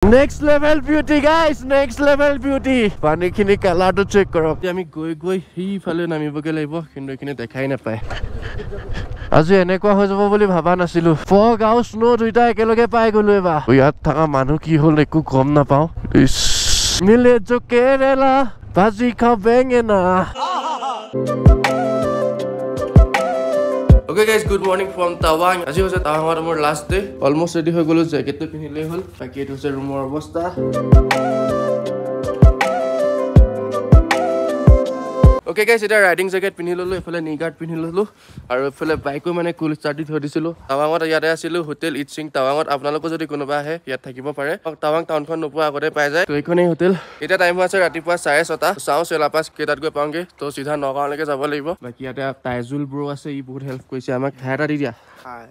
Next level beauty guys, next level beauty. Pani khini color to check korok. Ami goi hi phale namiboge laibo kintu ekine dekhai na pae. Aji enekwa hoi jabo boli bhaba nasilu. Fog out snow duita ekeloge pai golu eba. Yat thaka manu ki hol eku gom na pao. Mile jo Kerala baji kha bengena. Okay guys, good morning from Tawang. As you was Tawang our last day. Almost ready ho golo jacket to pinile hol. Baki etu se room or obostha. Okay guys, এটা riding jacket পিনি ললো এফালে নি guard পিনি ললো আৰু এফালে বাইকো মানে কুল স্টাৰ্ট থৈ দিছিলো টাৱাঙত ইয়াতে আছিল হোটেল ইটসিং টাৱাঙত আপোনালোক যদি কোনোবা আহে ইয়াত থাকিব পাৰে টাৱাং টাউনখন নোপোৱা আগতে পাই যায় তো এইখনেই হোটেল এটা টাইম আছে ৰাতিপুৱা 6:30 চাও চেলাপাস কেটাত গৈ পাওঁগে তো সিধা নগাঁৱলৈকে যাব লাগিব বাকি ইয়াতে তাইজুল ব্ৰো আছে ই বহুত হেল্প কৰিছে আমাক হাইটা দি দিয়া হাই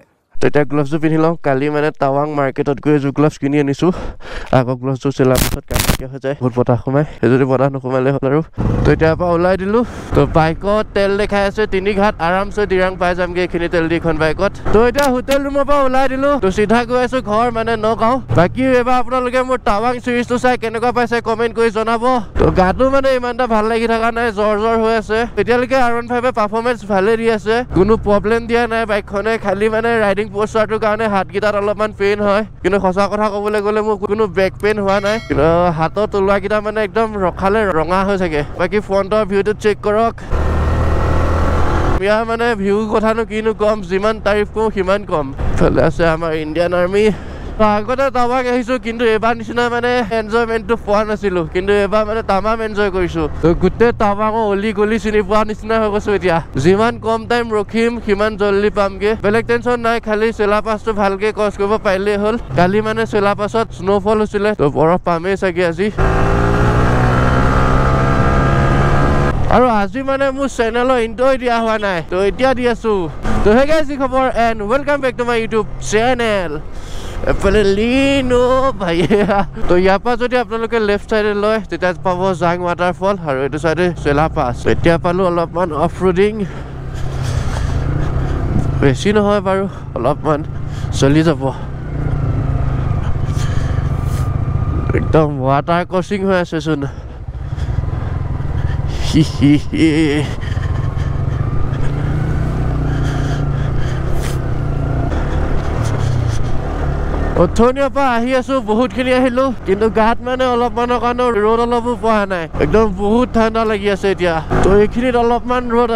এটা গ্লাভস পিনি লওঁ কালি মানে টাৱাং মাৰ্কেটত গৈ জু গ্লাভস কিনি আনিছো আগৰ গ্লাভস চেলাপাসত কাটিকে হৈ যায় বহুত বতাহ সোমাই যদি বতাহ নকমালে হ'ল আৰু তো এতিয়া পৰা ওলাই দিলো তো বাইকত তেল দেখাই আছে 3 ঘাট আৰামছে দিৰাং পাই যামগে এখিনি তেল দিখন বাইকত তো এতিয়া হোটেল ৰুমৰ পৰা ওলাই দিলো তো সিধা গৈ আছো ঘৰ মানে নগাঁও বাকি এবাৰ আপোনালোকে মোৰ টাৱাং সিৰিজটো চাই কেনেকুৱা পাইছে কমেন্ট কৰি জনাব তো গাটো মানে ইমানটা ভাল লাগি থকা নাই জ্বৰ হৈ আছে এতিয়ালৈকে R15 এ পাৰফৰমেন্স ভালে দি আছে কোনো প্ৰবলেম দিয়া নাই বাইকখনে খালি মানে ৰাইডিং পোস্টাৰটোৰ কাৰণে হাতগিটাত অলপমান পেইন হয় কিন্তু সঁচা কথা ক'বলৈ গ'লে মোৰ কোনো বেক পেইন হোৱা নাই কিন্তু হাতৰ তলুৱাকিটা মানে একদম ৰখালে ৰঙা হৈ থাকে বাকি ফ্ৰণ্টৰ ভিউটো চেক কৰক ইয়াৰ মানে ভিউ কথানো কিনো কম যিমান তাৰিফ কৰো সিমান কম ফলে আছে আমাৰ ইণ্ডিয়ান আৰ্মি আগতে টাৱাং আহিছো কিন্তু এবাৰ নিচিনা মানে এনজয়মেন্টটো পোৱা নাছিলো কিন্তু এবাৰ মানে তামাম এনজয় কৰিছো গোটেই টাৱাঙৰ অলি গলি চিনি পোৱা নিচিনা হৈ গৈছো এতিয়া যিমান কম টাইম ৰখিম সিমান জলদি পামগে বেলেগ টেনচন নাই খালি চেলাপাছটো ভালকে ক্ৰছ কৰিব পাৰিলে হ'ল কালি মানে চেলাপাছত স্নোফল হৈছিলে তো বৰফ পামেই চাগে আজি আৰু আজি মানে মোৰ চেনেলৰ ইন্ট্ৰ দিয়া হোৱা নাই তো এতিয়া দি আছো তো হে গাইজ খবৰ and welcome back to my YouTube channel এফালে লিনো ভাইয়া তো ইয়াৰ পৰা যদি আপোনালোকে লেফ্ট চাইডে লয় তেতিয়া পাব জাং ৱাটাৰফল আৰু এইটো চাইডে চেলাপাছ এতিয়া পালো অলপমান অফ ৰোডিং বেছি নহয় বাৰু অলপমান চলি যাব একদম ৱাটাৰ ক্ৰচিং হৈ আছে চোন অথনিৰ পৰা আহি আছো বহুতখিনি আহিলো কিন্তু গাত মানে অলপমানৰ কাৰণে ৰ'দ অলপো পোৱা নাই একদম বহুত ঠাণ্ডা লাগি আছে এতিয়া তো এইখিনিত অলপমান ৰ'দ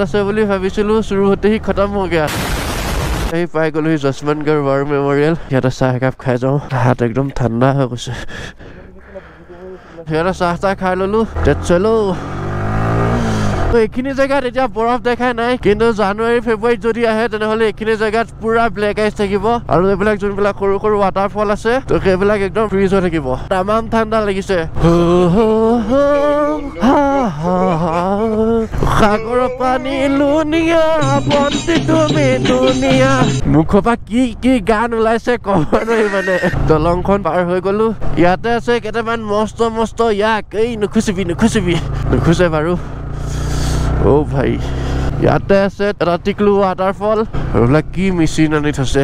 আছে বুলি ভাবিছিলো শুৰু হতে হি খতম হৈ গয়া এই পাই গলো জসমনগড় ৱাৰ মেমৰিয়েল ইয়াতে চাহ একাপ খাই যাওঁ হাত একদম ঠাণ্ডা হৈ গৈছে ইয়াতে চাহ খাই ললো চলো তো এইখিনি জেগাত এতিয়া বৰফ দেখাই নাই কিন্তু জানুৱাৰী ফেব্ৰুৱাৰীত যদি আহে তেনেহ'লে এইখিনি জেগাত পুৰা ব্লেক আইচ থাকিব আৰু এইবিলাক যোনবিলাক সৰু সৰু ৱাটাৰফল আছে তো সেইবিলাক একদম ফ্ৰিজ হৈ থাকিব তামাম ঠাণ্ডা লাগিছে সাগৰৰ পানী লুনিয়া বন্তি তুমি দুনিয়া মুখৰ পৰা কি গান ওলাইছে ক'ব নোৱাৰি মানে দলংখন পাৰ হৈ গলো ইয়াতে আছে কেইটামান মস্ত ইয়াক এই নুখুচিবি বাৰু ও ভাই ইয়াতে আছে এটা টিকলু ৱাটাৰফল এইবিলাক কি মেচিন আনি থৈছে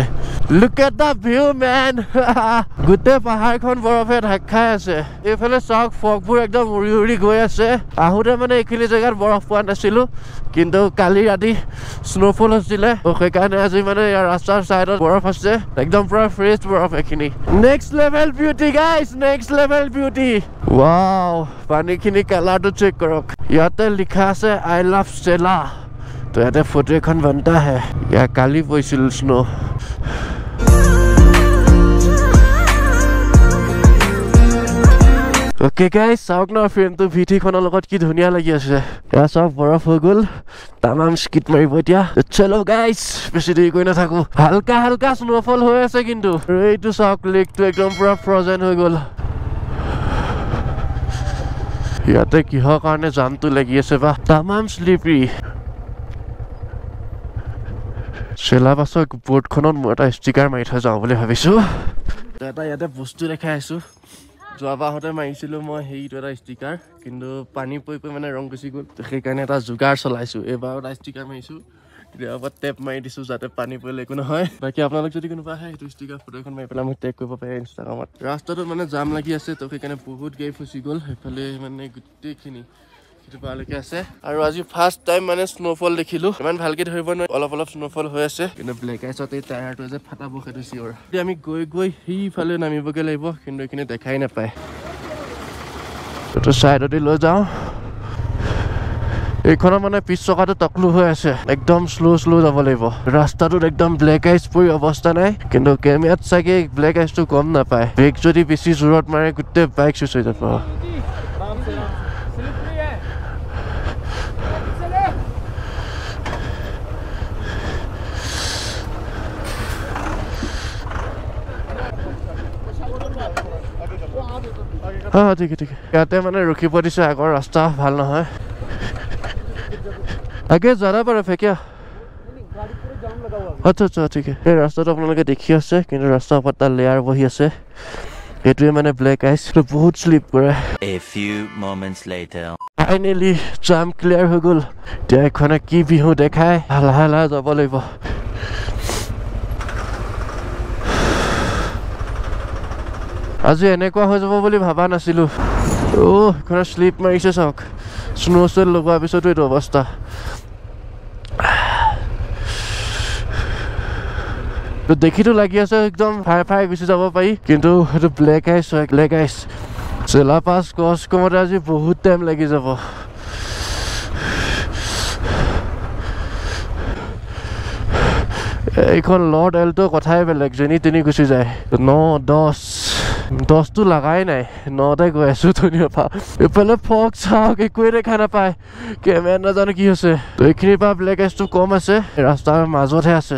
look at the view man গোটেই পাহাৰখন বৰফে ঢাক খাই আছে এইফালে চাওক ফগবোৰ একদম উৰি গৈ আছে আহোঁতে মানে এইখিনি জেগাত বৰফ পোৱা নাছিলো কিন্তু কালি ৰাতি স্নোফল হৈছিলে সেইকাৰণে আজি মানে ইয়াৰ ৰাস্তাৰ চাইডত বৰফ আছে একদম পুৰা ফ্ৰেছ বৰফ এইখিনি next level beauty guys next level beauty wow পানীখিনি কালাৰটো চেক কৰক ইয়াতে লিখা আছে আই লাভ চেলা তো ইয়াতে ফটো এখন বনতা হে ইয়াৰ কালি পৰিছিল স্নো Okay guys, চাওক না ফ্ৰেমটো ভিটিখনৰ লগত কি ধুনীয়া লাগি আছে এয়া চাওক বৰফ হৈ গ'ল তামাম স্কিট মাৰিব এতিয়া চলো গাইজ বেছি দেৰি কৰি নাথাকো হালকা স্নোফল হৈ আছে কিন্তু এইটো চাওক লেকটো একদম পুৰা ফ্ৰজেন হৈ গ'ল ইয়াতে কিহৰ কাৰণে জামটো লাগি আছে বা তামাম স্লিপি চেলাপাছৰ বোৰ্ডখনত মই এটা ষ্টিকাৰ মাৰি থৈ যাওঁ বুলি ভাবিছো এটা ইয়াতে বস্তু দেখাই আছো যোৱাবাৰতে মাৰিছিলো মই সেইটো এটা ষ্টিকাৰ কিন্তু পানী পৰি মানে ৰং গুচি গ'ল সেইকাৰণে এটা যোগাৰ চলাইছো এইবাৰ এটা ষ্টিকাৰ মাৰিছো ইয়াৰ টেপ মাৰি দিছোঁ যাতে পানী পৰিলে একো নহয় বাকী আপোনালোক যদি কোনোবা আহে সেইটো ষ্টিকাৰ ফটো এখন মাৰি পেলাই মোক টেগ কৰিব পাৰে ইনষ্টাগ্ৰামত ৰাস্তাটোত মানে জাম লাগি আছে তো সেইকাৰণে বহুত গাড়ী ফচি গ'ল সেইফালে মানে গোটেইখিনি সেইটো পালৈকে আছে আৰু আজি ফাৰ্ষ্ট টাইম মানে স্ন'ফল দেখিলোঁ ইমান ভালকে ধৰিব নোৱাৰি অলপ অলপ স্ন'ফল হৈ আছে কিন্তু ব্লেক আইচত এই টায়াৰটো যে ফাটাব সেইটো চিয়ৰ এতিয়া আমি গৈ গৈ সেইফালে নামিবগৈ লাগিব কিন্তু এইখিনি দেখাই নাপায় এইটো ছাইডতে লৈ যাওঁ এইখনৰ মানে পিছ চকাটো তকলু হৈ আছে একদম শ্ল' যাব লাগিব ৰাস্তাটোত একদম ব্লেক আইচ পৰি অৱস্থা নাই কিন্তু কেমেৰাত চাগে ব্লেক আইচটো গম নাপায় ব্ৰেক যদি বেছি জোৰত মাৰে গোটেই বাইক চুচ হৈ যাব ঠিক ইয়াতে মানে ৰখিব দিছে আগৰ ৰাস্তা ভাল নহয় আগে ज़्यादा बर्फ है क्या अच्छा ठीक है এই ৰাস্তাটো আপোনালোকে দেখি আছে কিন্তু ৰাস্তাৰ ওপৰত এটা লেয়াৰ বহি আছে এইটোৱে মানে ব্লেক আইচ বহুত স্লিপ কৰে A few moments later finally jam clear হৈ গ'ল এতিয়া এখনে কি বিহু দেখায় লাহে লাহে যাব লাগিব আজি এনেকুৱা হৈ যাব বুলি ভাবা নাছিলোঁ এখনে স্লিপ মাৰিছে চাওক স্নো চেল লগোৱাৰ পিছতো এইটো অৱস্থা দেখিতো লাগি আছে একদম ফাই গুচি যাব পাৰি কিন্তু সেইটো ব্লেক আইচ হয় ব্লেক আইচ চেলা পাছ ক্ৰছ কৰোঁতে আজি বহুত টাইম লাগি যাব এইখন লৰ্ড এল্টো কথাই বেলেগ যেনি তেনি গুচি যায় 9-10টো লাগাই নাই 9তে গৈ আছো ধুনীয়া পা এইফালে ফগ চাওক একোৱে দেখা নাপায় কেমেৰা নাজানো কি হৈছে তো এইখিনিৰ পৰা ব্লেক আইচটো কম আছে ৰাস্তাৰ মাজতহে আছে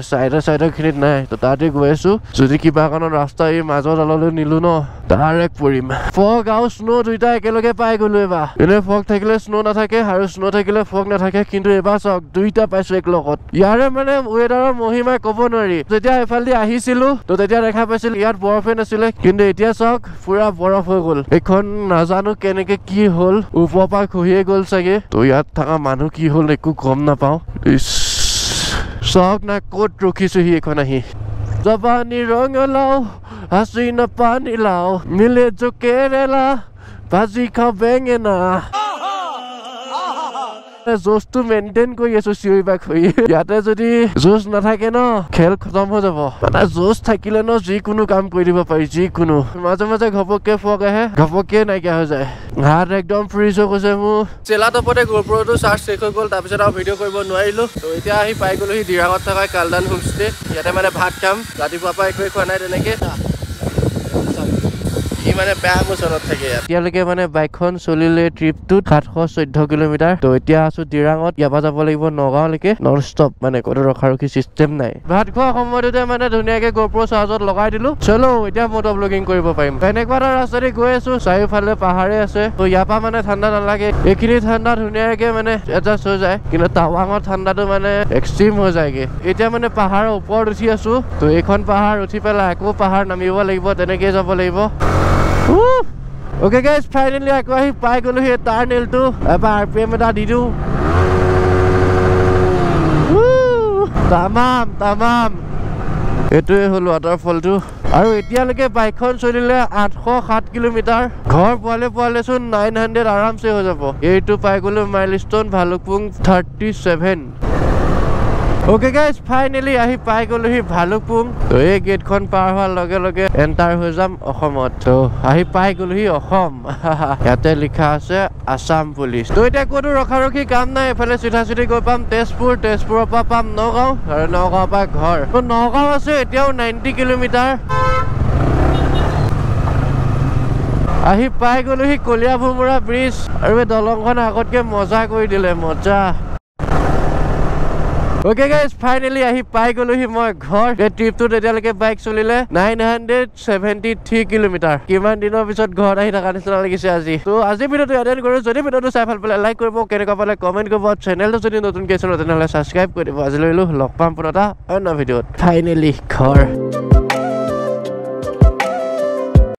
চাইডৰ খিনিত নাই তো তাতে গৈ আছো যদি কিবা কাৰণত ৰাস্তা এই মাজত আললৈ নিলো ন ডাইৰেক্ট পৰিম ফগ আৰু স্নো দুইটা একেলগে পাই গ'লো এবাৰ এনে ফগ থাকিলে স্নো নাথাকে আৰু স্নো থাকিলে ফগ নাথাকে কিন্তু এবাৰ চাওক দুইটা পাইছো এক লগত ইয়াৰে মানে ৱেডাৰৰ মহিমা ক'ব নোৱাৰি যেতিয়া এফালেদি আহিছিলো তো তেতিয়া দেখা পাইছিলো ইয়াত বৰফে নাছিলে কিন্তু এতিয়া চাওক পুৰা বৰফ হৈ গ'ল এইখন নাজানো কেনেকে কি হ'ল ওপৰৰ পৰা খহিয়ে গ'ল চাগে তো ইয়াত থকা মানুহ কি হ'ল একো গম নাপাওঁ চাওক না ক'ত ৰখিছোহি এইখন আহি জবানি ৰঙলাও হাচিনা পানী লাও মিলে জো কেৰেলা ভাজি খাওঁ বেঙেনা জোচটো মেইনটেইন কৰি আছো চিঞৰি বাক হৈ ইয়াতে যদি জোচ নাথাকে ন খেল খতম হৈ যাব মানে জোচ থাকিলে ন যিকোনো কাম কৰি দিব পাৰি যিকোনো মাজে মাজে ঘপককে ফগ আহে ঘপককে নাইকিয়া হৈ যায় হাত একদম ফ্ৰিজ হৈ গৈছে মোৰ চেলা টপতে গোপ্ৰটো চাৰ্জ শেষ হৈ গ'ল তাৰপিছত আৰু ভিডিঅ' কৰিব নোৱাৰিলো তো এতিয়া আহি পাই গ'লোহি দিৰাঙত থকা কালদান হোমষ্টে ইয়াতে মানে ভাত খাম ৰাতিপুৱাৰ পৰা একোৱে খোৱা নাই তেনেকে মানে বেয়া মোচনত থাকে এতিয়ালৈকে মানে বাইকখন চলিলে ট্ৰিপটোত 714 কিলোমিটাৰ তো এতিয়া আছো দিৰাঙত ইয়াৰ যাব লাগিব নগাঁওলৈকে নন ষ্টপ মানে কোনো ৰখাৰখি চিষ্টেম নাই ভাত খোৱা সময়তে মানে ধুনীয়াকে গোপ্ৰ চাৰ্জত লগাই দিলো চলো এতিয়া মটো ব্লগিং কৰিব পাৰিম এনেকুৱা এটা ৰাস্তাৰে গৈ আছো চাৰিওফালে পাহাৰে আছে তো ইয়াৰ পৰা মানে ঠাণ্ডা নালাগে এইখিনি ঠাণ্ডা ধুনীয়াকে মানে এডজাষ্ট হৈ যায় কিন্তু টাৱাঙৰ ঠাণ্ডাটো মানে এক্সট্ৰিম হৈ যায়গে এতিয়া মানে পাহাৰৰ ওপৰত উঠি আছো তো এইখন পাহাৰ উঠি পেলাই আকৌ পাহাৰ নামিব লাগিব তেনেকে যাব লাগিব Okay guys, finally I got hit by golo here tunnel ebar RPM এটা দি দিও tamam এটোৱে হল ওয়াটাৰফলটো আৰু এতিয়ালৈকে বাইকখন চলিলে 807 কিলোমিটাৰ ঘৰ পোৱালে চোন 900 আৰামছে হৈ যাব এইটো পাই গলো milestone Bhalukpong 37 Okay guys, finally ahi pai golohi Bhalukpung. To ei gate khon par hoar loge loge enter hoi jam Ohomot. To ahi pai golohi Ohom. Yate likha ase Assam Police. To eta kono rokharokhi kam nai efale sitha siti goi pam Tezpur pa pam Nogao aru Nogao pa ghor. To Nogao ase etiao 90 kilometer. Ahi pai golohi Kolia Bhumura bridge aru ei dolongkhon agotke moja kori dile moja. Okay guys, finally ahi pai golohi moi ghor ei trip to etaleke bike solile 973 kilometer kiman dinor pisot ghor ahi thaka nisna lagise aji to aji video to attend koru jodi video to sai phal pale like koribo keneka pale comment koribo channel to jodi notun ke channel tenale subscribe koribo aji loilu log pam punota another video finally ghor